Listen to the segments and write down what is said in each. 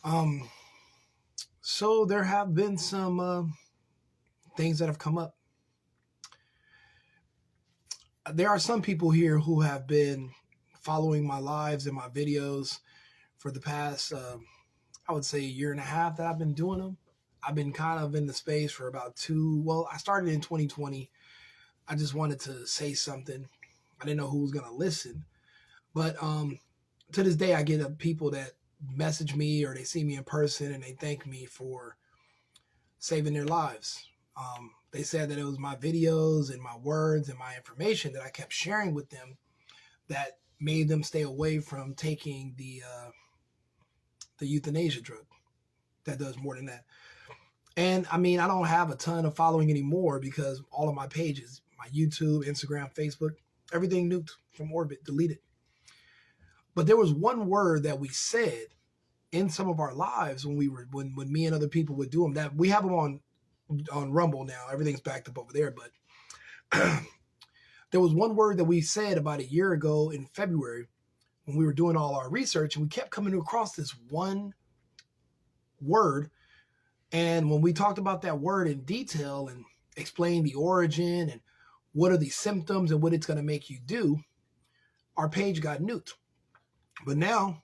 Um, so there have been some things that have come up. There are some people here who have been following my lives and my videos for the past, I would say, a year and a half that I've been doing them. I've been kind of in the space for about I started in 2020. I just wanted to say something. I didn't know who was going to listen. But to this day, I get people that message me or they see me in person and they thank me for saving their lives. They said that it was my videos and my words and my information that I kept sharing with them that made them stay away from taking the euthanasia drug. That does more than that. And I mean, I don't have a ton of following anymore because all of my pages, my YouTube, Instagram, Facebook, everything nuked from orbit, deleted. But there was one word that we said in some of our lives when when me and other people would do them, that we have them on Rumble now. Everything's backed up over there. But there was one word that we said about a year ago in February when we were doing all our research, and we kept coming across this one word. And when we talked about that word in detail and explained the origin and what are the symptoms and what it's going to make you do, our page got nuked. But now,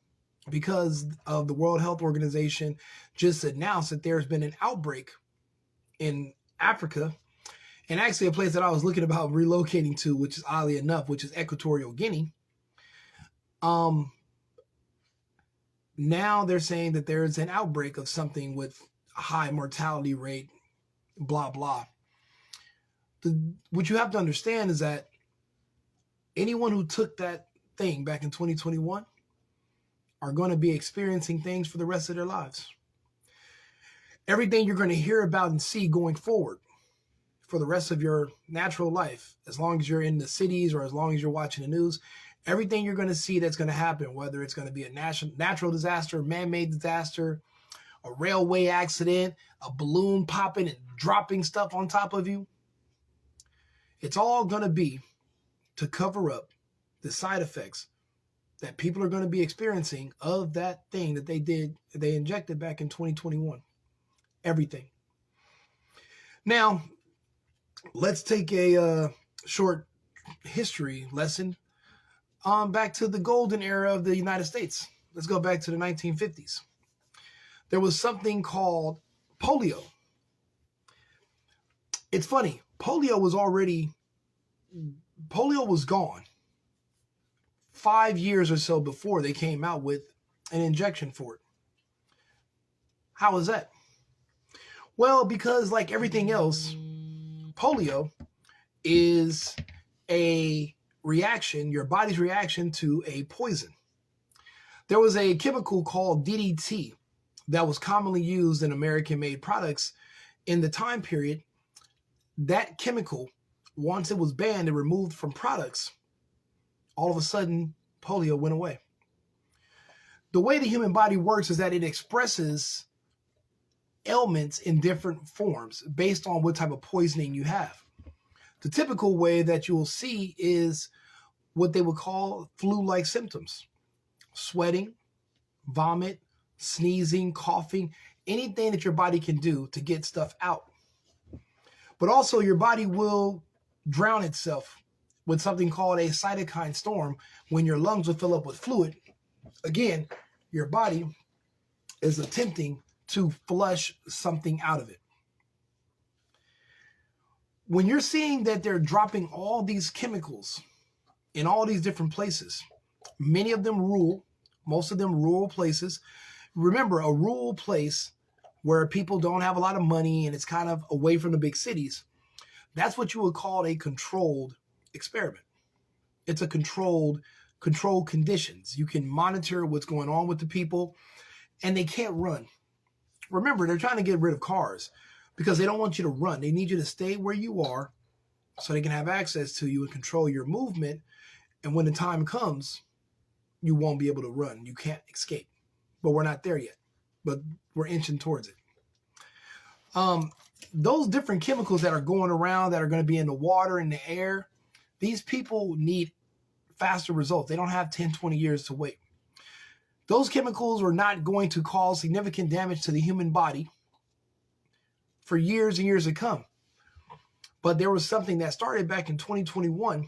because of the World Health Organization just announced that there's been an outbreak in Africa, and actually a place that I was looking about relocating to, which is oddly enough, which is Equatorial Guinea. Now they're saying that there's an outbreak of something with a high mortality rate, blah, blah. What you have to understand is that anyone who took that thing back in 2021 are going to be experiencing things for the rest of their lives. Everything you're going to hear about and see going forward for the rest of your natural life, as long as you're in the cities or as long as you're watching the news, everything you're going to see that's going to happen, whether it's going to be a natural disaster, man-made disaster, a railway accident, a balloon popping and dropping stuff on top of you, it's all going to be to cover up the side effects that people are going to be experiencing of that thing that they injected back in 2021. Everything. Now, let's take a short history lesson back to the golden era of the United States. Let's go back to the 1950s. There was something called polio. It's funny. Polio was gone 5 years or so before they came out with an injection for it. How is that? Well, because like everything else, polio is a reaction, your body's reaction to a poison. There was a chemical called DDT that was commonly used in American-made products in the time period. That chemical, once it was banned and removed from products, all of a sudden, polio went away. The way the human body works is that it expresses ailments in different forms based on what type of poisoning you have. The typical way that you will see is what they would call flu-like symptoms: sweating, vomit, sneezing, coughing, anything that your body can do to get stuff out. But also your body will drown itself with something called a cytokine storm when your lungs will fill up with fluid. Again, your body is attempting to flush something out of it. When you're seeing that they're dropping all these chemicals in all these different places, many of them rural, most of them rural places. Remember, a rural place where people don't have a lot of money and it's kind of away from the big cities, that's what you would call a controlled experiment. It's a controlled conditions. You can monitor what's going on with the people, and they can't run. Remember, they're trying to get rid of cars because they don't want you to run. They need you to stay where you are so they can have access to you and control your movement. And when the time comes, you won't be able to run. You can't escape. But we're not there yet. But we're inching towards it. Those different chemicals that are going around that are going to be in the water, in the air, these people need faster results. They don't have 10, 20 years to wait. Those chemicals were not going to cause significant damage to the human body for years and years to come. But there was something that started back in 2021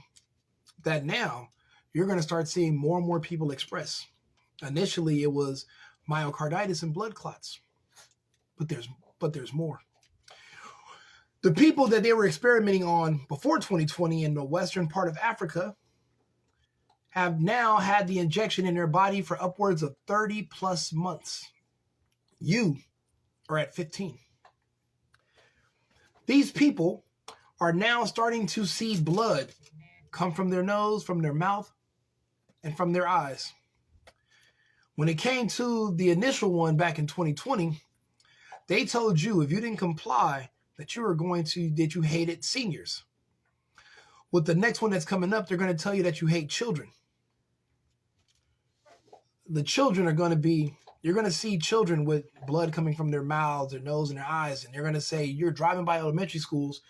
that now you're going to start seeing more and more people express. Initially, it was myocarditis and blood clots, but there's more. The people that they were experimenting on before 2020 in the western part of Africa have now had the injection in their body for upwards of 30 plus months. You are at 15. These people are now starting to see blood come from their nose, from their mouth, and from their eyes. When it came to the initial one back in 2020, they told you if you didn't comply that you hated seniors. With the next one that's coming up, they're going to tell you that you hate children. The children are going to be, you're going to see children with blood coming from their mouths, their nose, and their eyes, and they're going to say, you're driving by elementary schools,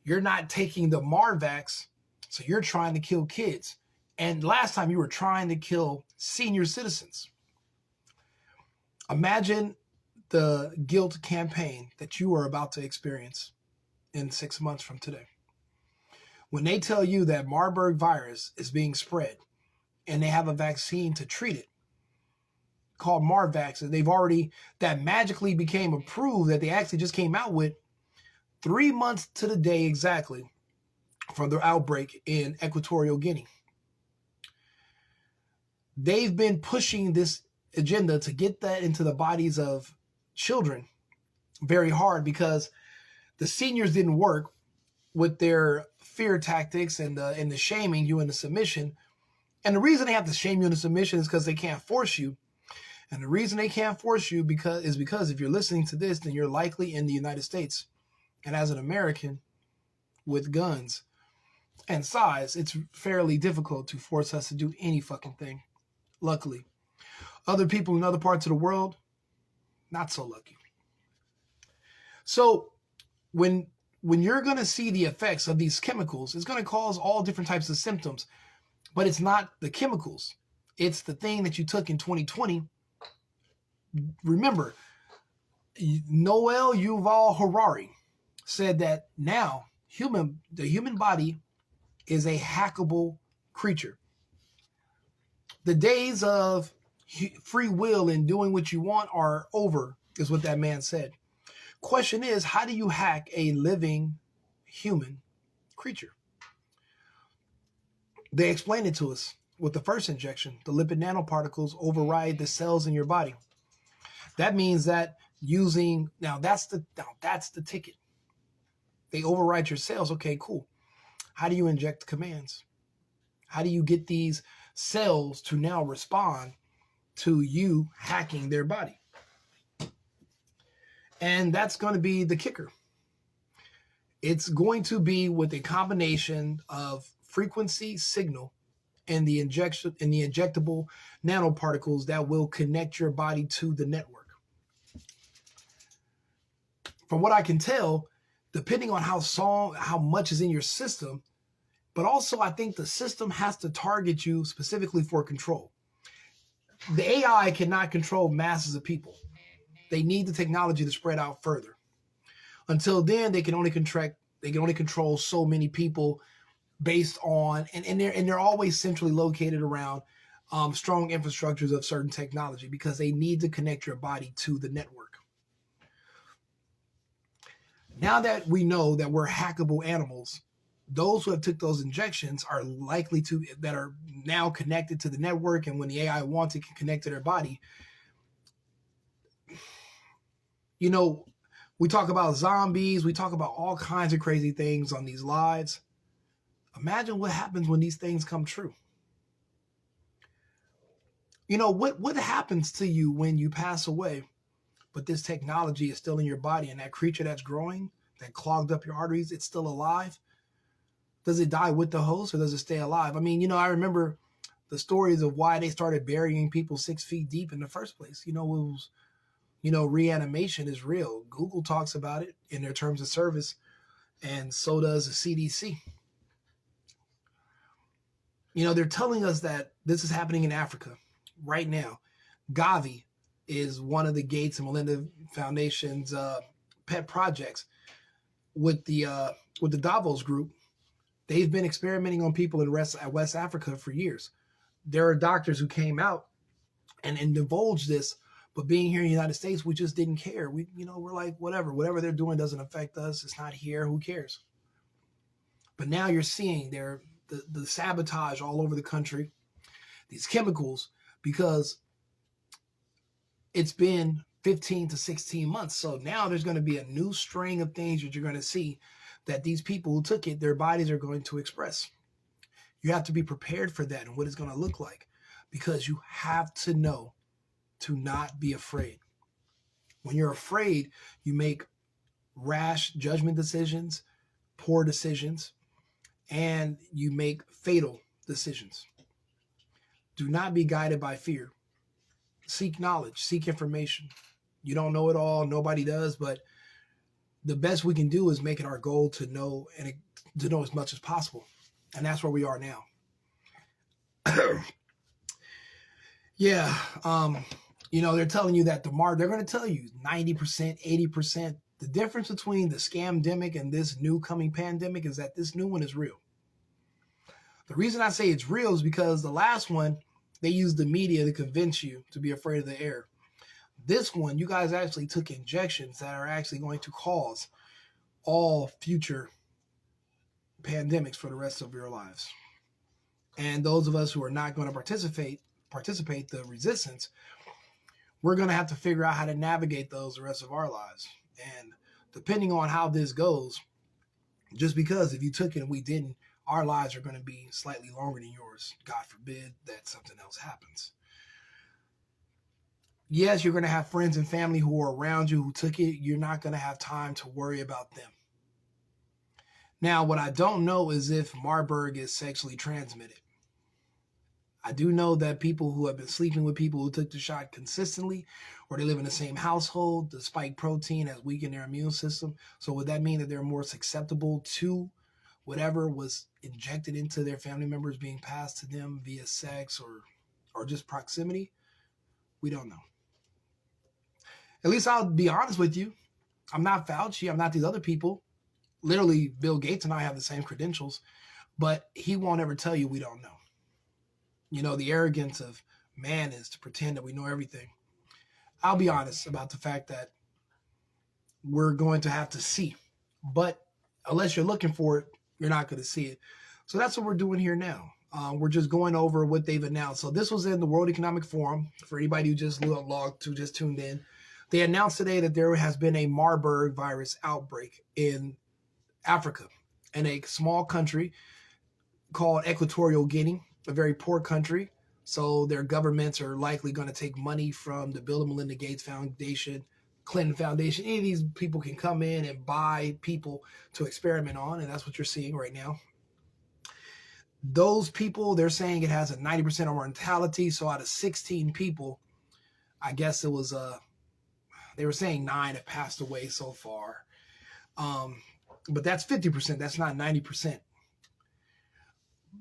you're not taking the Marvax, so you're trying to kill kids. And last time you were trying to kill senior citizens. Imagine the guilt campaign that you are about to experience in 6 months from today. When they tell you that Marburg virus is being spread and they have a vaccine to treat it called Marvax, and that magically became approved, that they actually just came out with 3 months to the day exactly from their outbreak in Equatorial Guinea. They've been pushing this agenda to get that into the bodies of children very hard because the seniors didn't work with their fear tactics and the shaming you into submission. And the reason they have to shame you into submission is because they can't force you. And the reason they can't force you is because if you're listening to this, then you're likely in the United States. And as an American with guns and size, it's fairly difficult to force us to do any fucking thing. Luckily. Other people in other parts of the world, not so lucky. So when you're going to see the effects of these chemicals, it's going to cause all different types of symptoms. But it's not the chemicals. It's the thing that you took in 2020. Remember, Noel Yuval Harari said that now the human body is a hackable creature. The days of free will and doing what you want are over, is what that man said. Question is, how do you hack a living human creature? They explained it to us with the first injection. The lipid nanoparticles override the cells in your body. That means that that's the ticket. They override your cells. Okay, cool. How do you inject commands? How do you get these cells to now respond to you hacking their body? And that's going to be the kicker. It's going to be with a combination of frequency signal and the injectable nanoparticles that will connect your body to the network. From what I can tell, depending on how much is in your system, but also I think the system has to target you specifically for control. The AI cannot control masses of people. They need the technology to spread out further. Until then, they can only control so many people based on, and they're always centrally located around strong infrastructures of certain technology because they need to connect your body to the network. Now that we know that we're hackable animals, those who have took those injections are likely that are now connected to the network, and when the AI wants, it can connect to their body. You know, we talk about zombies, we talk about all kinds of crazy things on these lives. Imagine what happens when these things come true. You know, what happens to you when you pass away, but this technology is still in your body, and that creature that's growing, that clogged up your arteries, it's still alive? Does it die with the host, or does it stay alive? I mean, you know, I remember the stories of why they started burying people 6 feet deep in the first place. You know, it was, reanimation is real. Google talks about it in their terms of service, and so does the CDC. You know, they're telling us that this is happening in Africa right now. Gavi is one of the Gates and Melinda Foundation's pet projects with the Davos group. They've been experimenting on people in West Africa for years. There are doctors who came out and divulged this, but being here in the United States, we just didn't care. We're like, whatever they're doing doesn't affect us. It's not here. Who cares? But now you're seeing the sabotage all over the country, these chemicals, because it's been 15 to 16 months. So now there's going to be a new string of things that you're going to see that these people who took it, their bodies are going to express. You have to be prepared for that and what it's going to look like, because you have to know to not be afraid. When you're afraid, you make rash judgment decisions, poor decisions, and you make fatal decisions. Do not be guided by fear. Seek knowledge, seek information. You don't know it all, nobody does, but the best we can do is make it our goal to know, and to know as much as possible. And that's where we are now. Yeah. They're telling you that they're going to tell you 90%, 80%. The difference between the scamdemic and this new coming pandemic is that this new one is real. The reason I say it's real is because the last one, they used the media to convince you to be afraid of the air. This one, you guys actually took injections that are actually going to cause all future pandemics for the rest of your lives. And those of us who are not going to participate the resistance, we're going to have to figure out how to navigate those the rest of our lives. And depending on how this goes, just because if you took it and we didn't, our lives are going to be slightly longer than yours. God forbid that something else happens. Yes, you're going to have friends and family who are around you who took it. You're not going to have time to worry about them. Now, what I don't know is if Marburg is sexually transmitted. I do know that people who have been sleeping with people who took the shot consistently, or they live in the same household, the spike protein has weakened their immune system. So would that mean that they're more susceptible to whatever was injected into their family members being passed to them via sex or just proximity? We don't know. At least I'll be honest with you. I'm not Fauci. I'm not these other people. Literally, Bill Gates and I have the same credentials, but he won't ever tell you we don't know. The arrogance of man is to pretend that we know everything. I'll be honest about the fact that we're going to have to see. But unless you're looking for it, you're not going to see it. So that's what we're doing here now. We're just going over what they've announced. So this was in the World Economic Forum. For anybody who just tuned in, they announced today that there has been a Marburg virus outbreak in Africa, in a small country called Equatorial Guinea, a very poor country. So their governments are likely going to take money from the Bill and Melinda Gates Foundation, Clinton Foundation. Any of these people can come in and buy people to experiment on, and that's what you're seeing right now. Those people, they're saying it has a 90% mortality. So out of 16 people, I guess it was they were saying 9 have passed away so far. But that's 50%. That's not 90%.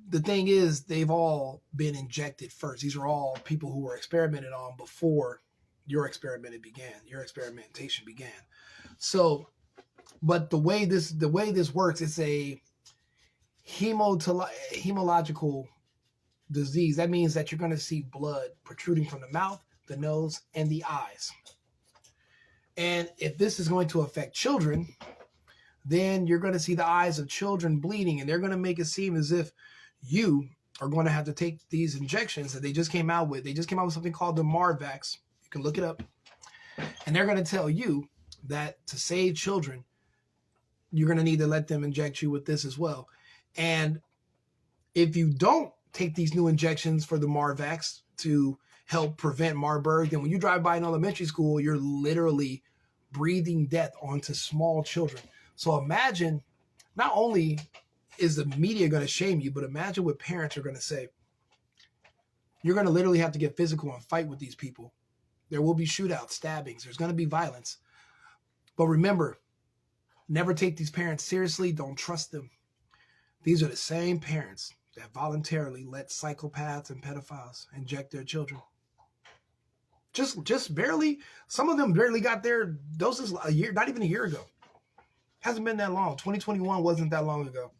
The thing is, they've all been injected first. These are all people who were experimented on before your experimentation began. So, but the way this works, it's a hematological disease. That means that you're going to see blood protruding from the mouth, the nose, and the eyes. And if this is going to affect children, then you're going to see the eyes of children bleeding, and they're going to make it seem as if you are going to have to take these injections that they just came out with. They just came out with something called the Marvax. You can look it up. And they're going to tell you that to save children, you're going to need to let them inject you with this as well. And if you don't take these new injections for the Marvax to help prevent Marburg, then when you drive by an elementary school, you're literally breathing death onto small children. So imagine, not only is the media going to shame you, but imagine what parents are going to say. You're going to literally have to get physical and fight with these people. There will be shootouts, stabbings. There's going to be violence. But remember, never take these parents seriously. Don't trust them. These are the same parents that voluntarily let psychopaths and pedophiles inject their children. Just barely. Some of them barely got their doses a year, not even a year ago. Hasn't been that long. 2021 wasn't that long ago.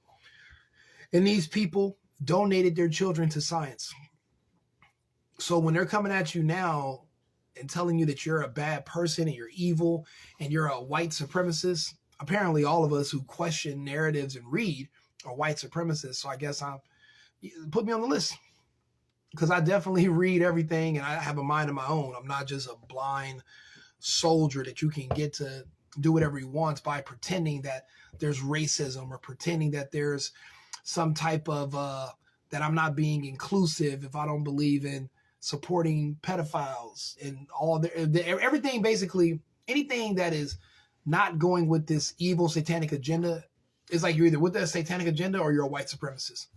And these people donated their children to science. So when they're coming at you now and telling you that you're a bad person and you're evil and you're a white supremacist, apparently all of us who question narratives and read are white supremacists. So I guess put me on the list, because I definitely read everything and I have a mind of my own. I'm not just a blind soldier that you can get to do whatever he wants by pretending that there's racism or pretending that there's some type of that I'm not being inclusive if I don't believe in supporting pedophiles and all everything. Basically anything that is not going with this evil satanic agenda is like you're either with that satanic agenda or you're a white supremacist.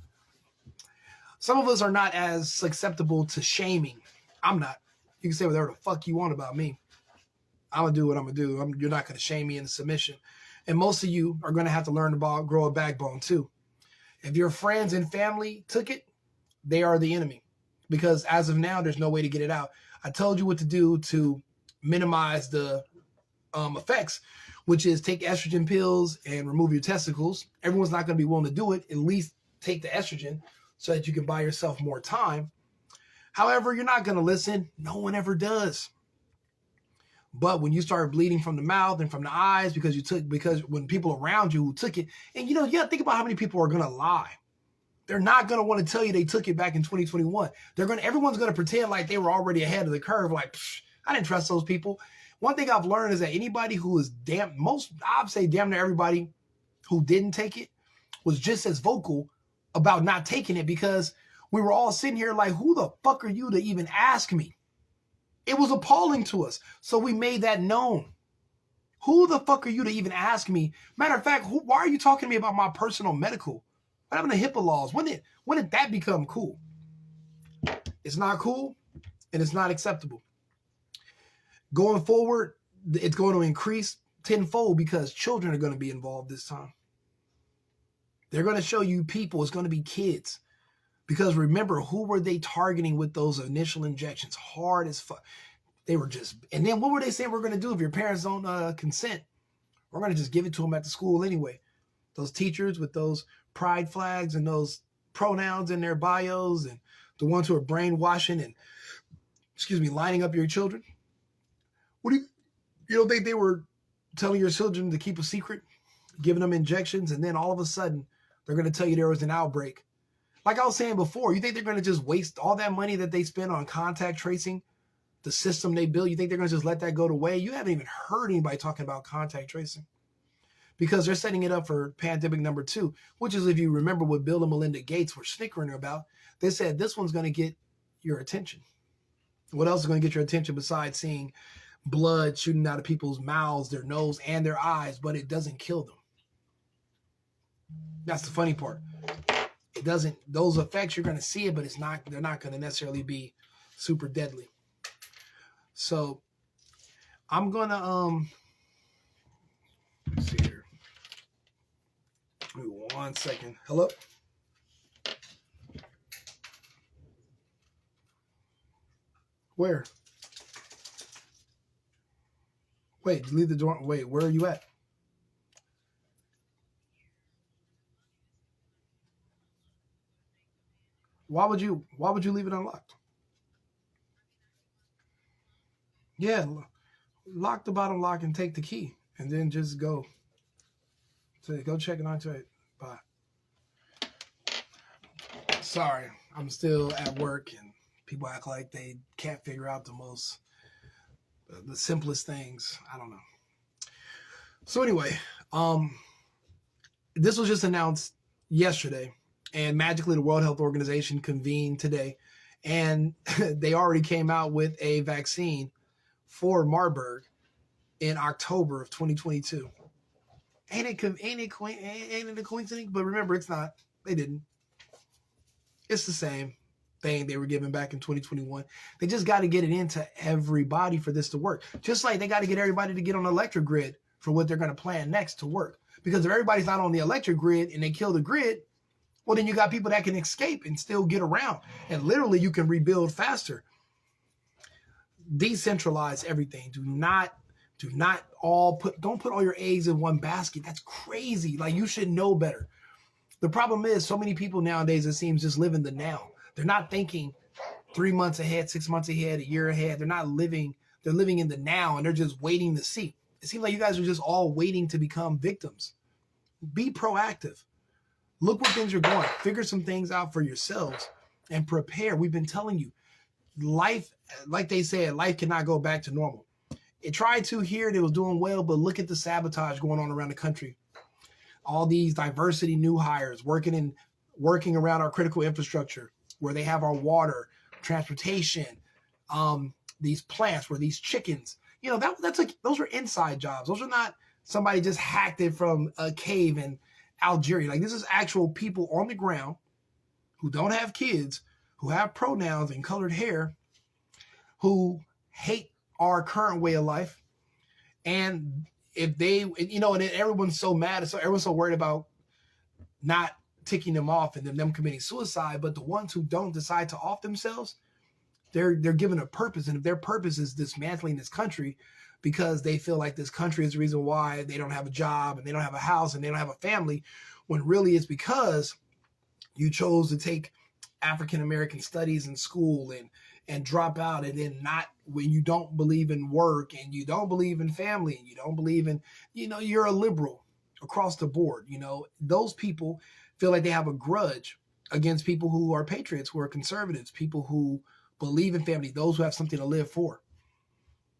Some of us are not as susceptible to shaming. I'm not. You can say whatever the fuck you want about me. I'm going to do what I'm going to do. You're not going to shame me into submission. And most of you are going to have to learn about grow a backbone too. If your friends and family took it, they are the enemy. Because as of now, there's no way to get it out. I told you what to do to minimize the effects, which is take estrogen pills and remove your testicles. Everyone's not going to be willing to do it. At least take the estrogen so that you can buy yourself more time. However, you're not going to listen. No one ever does. But when you start bleeding from the mouth and from the eyes because when people around you who took it, and you got to think about how many people are going to lie. They're not going to want to tell you they took it back in 2021. Everyone's going to pretend like they were already ahead of the curve. Like, I didn't trust those people. One thing I've learned is that anybody who is I'd say damn near everybody who didn't take it was just as vocal about not taking it, because we were all sitting here like, who the fuck are you to even ask me? It was appalling to us. So we made that known. Who the fuck are you to even ask me? Matter of fact, why are you talking to me about my personal medical? What happened to HIPAA laws? When did that become cool? It's not cool and it's not acceptable. Going forward, it's going to increase tenfold because children are going to be involved this time. They're going to show you people. It's going to be kids. Because remember, who were they targeting with those initial injections? Hard as fuck. They were just, and then what were they saying we're going to do if your parents don't consent? We're going to just give it to them at the school anyway. Those teachers with those pride flags and those pronouns in their bios, and the ones who are brainwashing and, lining up your children. What do you don't think they were telling your children to keep a secret, giving them injections, and then all of a sudden they're going to tell you there was an outbreak? Like I was saying before, you think they're going to just waste all that money that they spend on contact tracing, the system they built? You think they're going to just let that go to waste? You haven't even heard anybody talking about contact tracing, because they're setting it up for pandemic number 2, which is, if you remember what Bill and Melinda Gates were snickering about, they said this one's going to get your attention. What else is going to get your attention besides seeing blood shooting out of people's mouths, their nose, and their eyes, but it doesn't kill them? That's the funny part. It doesn't, those effects, you're going to see it, but they're not going to necessarily be super deadly. So I'm going to, let's see here. Give me 1 second. Hello? Where? Wait, leave the door. Wait, where are you at? Why would you leave it unlocked? Yeah, lock the bottom lock and take the key, and then just go. So go check it on to it. Bye. Sorry, I'm still at work, and people act like they can't figure out the simplest things. I don't know. So anyway, this was just announced yesterday. And magically, the World Health Organization convened today, and they already came out with a vaccine for Marburg in October of 2022. Ain't it a coincidence? But remember, it's not. They didn't. It's the same thing they were giving back in 2021. They just got to get it into everybody for this to work. Just like they got to get everybody to get on the electric grid for what they're going to plan next to work. Because if everybody's not on the electric grid and they kill the grid, well, then you got people that can escape and still get around. And literally, you can rebuild faster. decentralize everything. Don't put all your eggs in one basket. That's crazy. Like, you should know better. The problem is so many people nowadays, it seems, just live in the now. They're not thinking 3 months ahead, 6 months ahead, a year ahead. They're living in the now, and they're just waiting to see. It seems like you guys are just all waiting to become victims. Be proactive. Look where things are going. Figure some things out for yourselves and prepare. We've been telling you, life, like they said, life cannot go back to normal. It tried to here, and it was doing well, but look at the sabotage going on around the country. All these diversity new hires working around our critical infrastructure, where they have our water, transportation, these plants, where these chickens, those are inside jobs. Those are not somebody just hacked it from a cave in Algeria. Like, this is actual people on the ground who don't have kids, who have pronouns and colored hair, who hate our current way of life. And if they, and then everyone's so mad, so everyone's so worried about not ticking them off and them committing suicide. But the ones who don't decide to off themselves, they're given a purpose. And if their purpose is dismantling this country because they feel like this country is the reason why they don't have a job and they don't have a house and they don't have a family, when really it's because you chose to take African-American studies in school and drop out, and then not, when you don't believe in work and you don't believe in family and you don't believe in, you're a liberal across the board. Those people feel like they have a grudge against people who are patriots, who are conservatives, people who believe in family, those who have something to live for.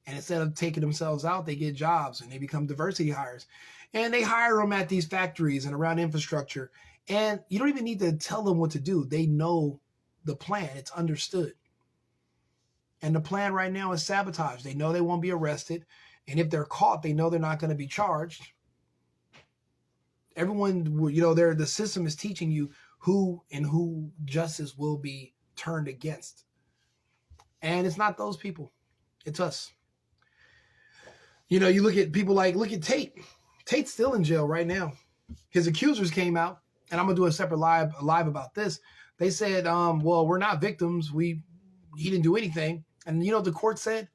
And instead of taking themselves out, they get jobs and they become diversity hires. And they hire them at these factories and around infrastructure. And you don't even need to tell them what to do. They know the plan. It's understood. And the plan right now is sabotage. They know they won't be arrested. And if they're caught, they know they're not going to be charged. Everyone, the system is teaching you who justice will be turned against. And it's not those people. It's us. You look at people look at Tate. Tate's still in jail right now. His accusers came out, and I'm going to do a separate live about this. They said, well, we're not victims. He didn't do anything. And the court said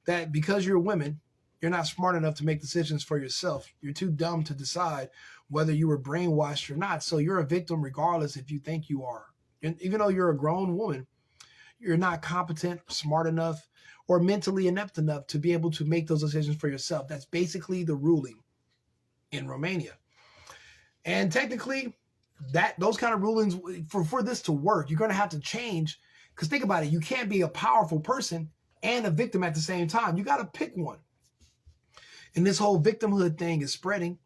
that because you're women, you're not smart enough to make decisions for yourself. You're too dumb to decide whether you were brainwashed or not. So you're a victim regardless if you think you are. And even though you're a grown woman, you're not competent, smart enough, or mentally inept enough to be able to make those decisions for yourself. That's basically the ruling in Romania. And technically, those kind of rulings, for this to work, you're going to have to change. Because think about it, you can't be a powerful person and a victim at the same time. You got to pick one. And this whole victimhood thing is spreading.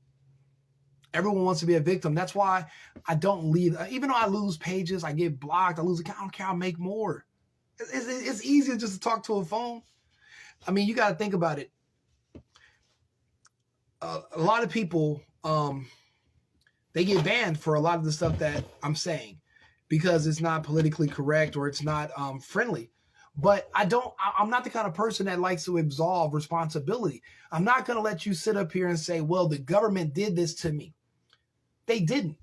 Everyone wants to be a victim. That's why I don't leave. Even though I lose pages, I get blocked, I lose account, I don't care, I'll make more. It's easier just to talk to a phone. I mean, you got to think about it. A lot of people, they get banned for a lot of the stuff that I'm saying because it's not politically correct or it's not friendly. But I'm not the kind of person that likes to absolve responsibility. I'm not going to let you sit up here and say, well, the government did this to me. They didn't.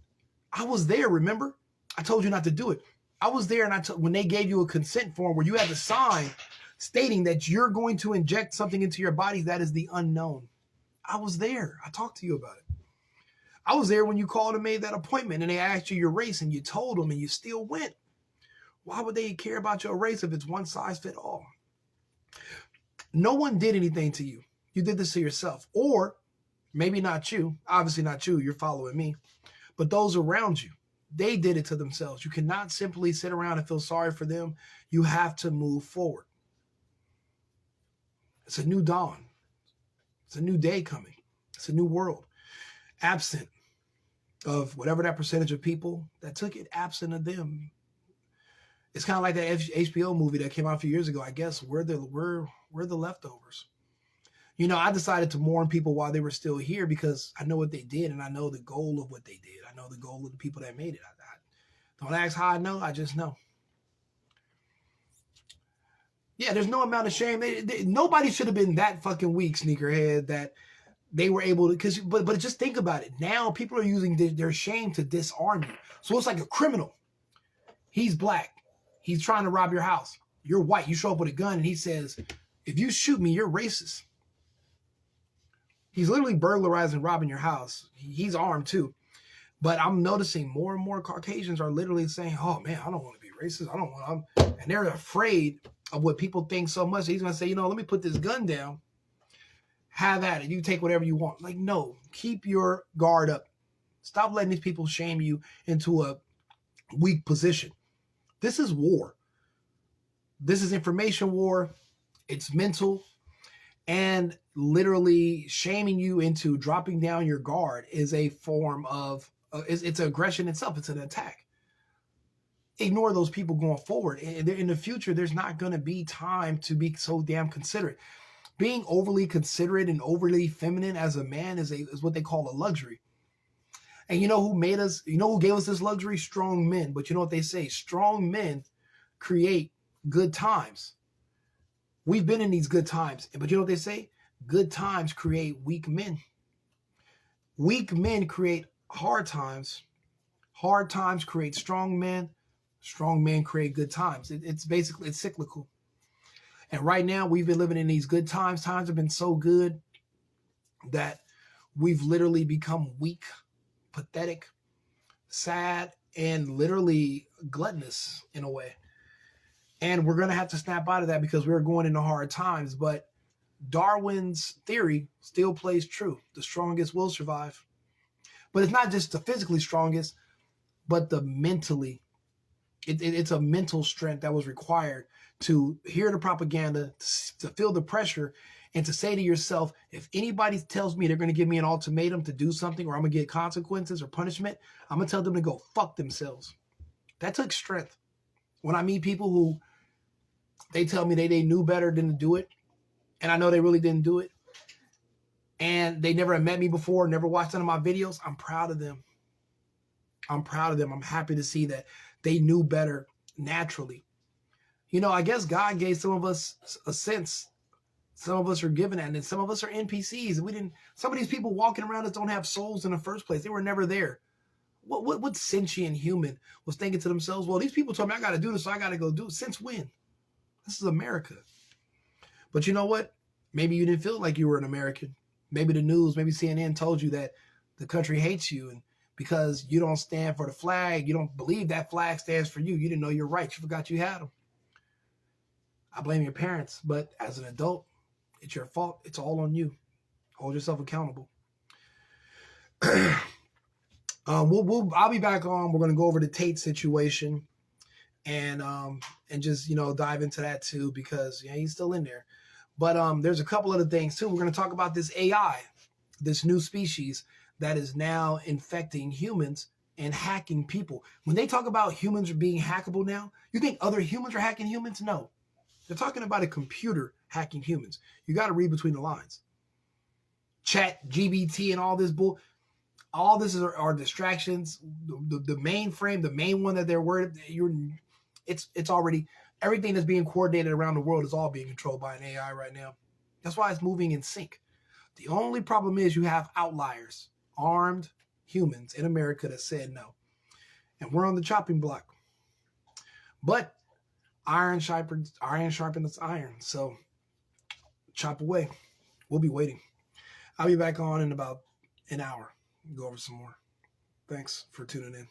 I was there, remember? I told you not to do it. I was there, and when they gave you a consent form where you had to sign stating that you're going to inject something into your body that is the unknown. I was there. I talked to you about it. I was there when you called and made that appointment and they asked you your race and you told them and you still went. Why would they care about your race if it's one size fit all? No one did anything to you. You did this to yourself. Or maybe not you. Obviously not you. You're following me. But those around you, they did it to themselves. You cannot simply sit around and feel sorry for them. You have to move forward. It's a new dawn. It's a new day coming. It's a new world. Absent of whatever that percentage of people that took it, absent of them. It's kind of like that HBO movie that came out a few years ago. I guess we're the leftovers. I decided to mourn people while they were still here because I know what they did and I know the goal of what they did. I know the goal of the people that made it. I don't ask how I know. I just know. Yeah, there's no amount of shame. Nobody should have been that fucking weak, sneakerhead, that they were able to, but just think about it. Now people are using their shame to disarm you. So it's like a criminal. He's black. He's trying to rob your house. You're white. You show up with a gun and he says, If you shoot me, you're racist. He's literally burglarizing, robbing your house. He's armed too. But I'm noticing more and more Caucasians are literally saying, oh man, I don't want to be racist. I don't want to. And they're afraid of what people think so much. He's going to say, let me put this gun down. Have at it. You take whatever you want. Like, no, keep your guard up. Stop letting these people shame you into a weak position. This is war. This is information war. It's mental. And literally shaming you into dropping down your guard is a form of, it's aggression itself. It's an attack. Ignore those people going forward. In the future, there's not going to be time to be so damn considerate. Being overly considerate and overly feminine as a man is what they call a luxury. And you know who made us, who gave us this luxury? Strong men. But you know what they say? Strong men create good times. We've been in these good times. But you know what they say? Good times create weak men. Weak men create hard times. Hard times create strong men. Strong men create good times. It's cyclical. And right now we've been living in these good times. Times have been so good that we've literally become weak, pathetic, sad, and literally gluttonous in a way. And we're going to have to snap out of that because we're going into hard times. But Darwin's theory still plays true. The strongest will survive. But it's not just the physically strongest, but the mentally. It's a mental strength that was required to hear the propaganda, to feel the pressure, and to say to yourself, if anybody tells me they're going to give me an ultimatum to do something or I'm going to get consequences or punishment, I'm going to tell them to go fuck themselves. That took strength. When I meet people who they tell me they knew better than to do it, and I know they really didn't do it, and they never met me before, never watched none of my videos, I'm proud of them. I'm proud of them. I'm happy to see that they knew better naturally. I guess God gave some of us a sense. Some of us are given that, and some of us are NPCs. Some of these people walking around us don't have souls in the first place. They were never there. What sentient human was thinking to themselves, well, these people told me I got to do this, so I got to go do it. Since when? This is America. But you know what? Maybe you didn't feel like you were an American. Maybe the news, maybe CNN told you that the country hates you, and because you don't stand for the flag, you don't believe that flag stands for you. You didn't know your rights. You forgot you had them. I blame your parents, but as an adult, it's your fault. It's all on you. Hold yourself accountable. I'll be back on. We're going to go over the Tate situation and just, dive into that too, because he's still in there. But there's a couple other things too. We're going to talk about this AI, this new species that is now infecting humans and hacking people. When they talk about humans being hackable now, you think other humans are hacking humans? No. They're talking about a computer hacking humans. You got to read between the lines. Chat, GBT, and all this bull. All this are distractions. The mainframe, the main one that they're worried, it's already, everything that's being coordinated around the world is all being controlled by an AI right now. That's why it's moving in sync. The only problem is you have outliers, armed humans in America that said no. And we're on the chopping block. But iron sharpens iron. So chop away. We'll be waiting. I'll be back on in about an hour. Go over some more. Thanks for tuning in.